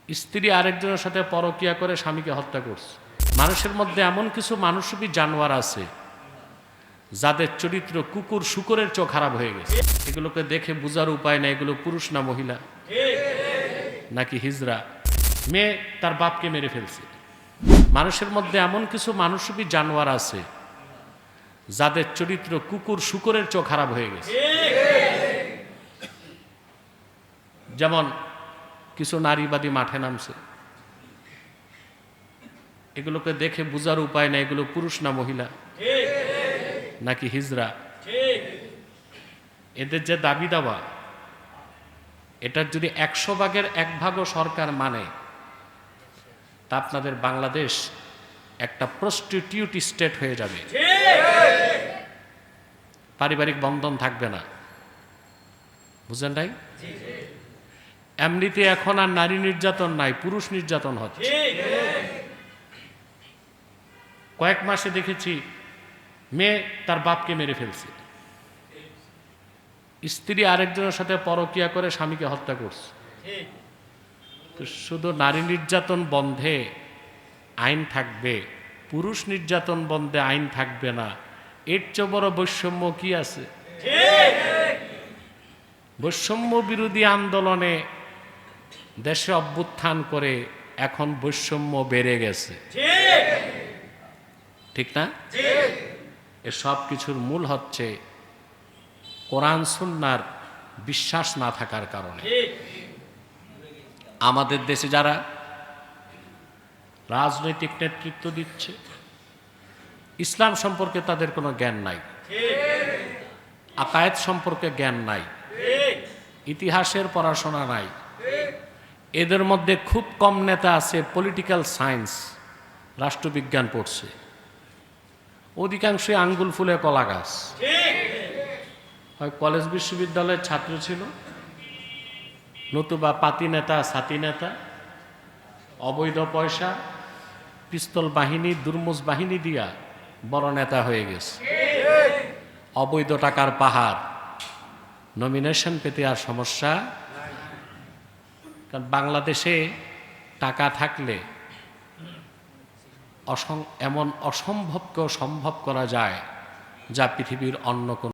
স্ত্রী আরেকজনের সাথে পরকিয়া করে স্বামীকে হত্যা করছে। মানুষের মধ্যে এমন কিছু মানসিক জানোয়ার আছে যাদের চরিত্র কুকুর শুকরের চেয়ে খারাপ হয়ে গেছে। এগুলোকে দেখে বোঝার উপায় নাই এগুলো পুরুষ না মহিলা নাকি হিজড়া। মেয়ে তার বাপকে মেরে ফেলছে। মানুষের মধ্যে এমন কিছু মানসিক জানোয়ার আছে যাদের চরিত্র কুকুর শুকরের চেয়ে খারাপ হয়ে গেছে। যেমন কিছু নারীবাদী মাঠে নামছে, এগুলোকে দেখে বোঝার উপায় নাই এগুলো পুরুষ না মহিলা নাকি হিজড়া। এদের যে দাবি দাওয়া, এটার যদি 100 ভাগের 1 ভাগও সরকার মানে, তা আপনাদের বাংলাদেশ একটা প্রস্টিটিউট স্টেট হয়ে যাবে। পারিবারিক বন্ধন থাকবে না। বুঝেন নাই? এমনিতে এখন আর নারী নির্যাতন নাই, পুরুষ নির্যাতন হচ্ছে। কয়েক মাসে দেখেছি মেয়ে তার বাপকে মেরে ফেলছে, স্ত্রী আরেকজনের সাথে পরকিয়া করে স্বামীকে হত্যা করছে। তো শুধু নারী নির্যাতন বন্ধে আইন থাকবে, পুরুষ নির্যাতন বন্ধে আইন থাকবে না, এর চেয়ে বড় বৈষম্য কি আছে? বৈষম্য বিরোধী আন্দোলনে দেশে অভ্যুত্থান করে এখন বৈষম্য বেড়ে গেছে, ঠিক না? এর সব কিছুর মূল হচ্ছে কোরআন সুন্নাহর বিশ্বাস না থাকার কারণে। আমাদের দেশে যারা রাজনৈতিক নেতৃত্ব দিচ্ছে, ইসলাম সম্পর্কে তাদের কোনো জ্ঞান নাই, আকায়েদ সম্পর্কে জ্ঞান নাই, ইতিহাসের পড়াশোনা নাই। এদের মধ্যে খুব কম নেতা আছে পলিটিক্যাল সায়েন্স, রাষ্ট্রবিজ্ঞান পড়ছে। অধিকাংশই আঙ্গুল ফুলে কলা গাছ, হয় কলেজ বিশ্ববিদ্যালয়ের ছাত্র ছিল, নতুবা পাতি নেতা ছাতি নেতা, অবৈধ পয়সা পিস্তল বাহিনী দুর্মুজ বাহিনী দিয়া বড় নেতা হয়ে গেছে। অবৈধ টাকার পাহাড়, নমিনেশন পেতে আর সমস্যা। কারণ বাংলাদেশে টাকা থাকলে এমন অসম্ভবকেও সম্ভব করা যায় যা পৃথিবীর অন্য কোনো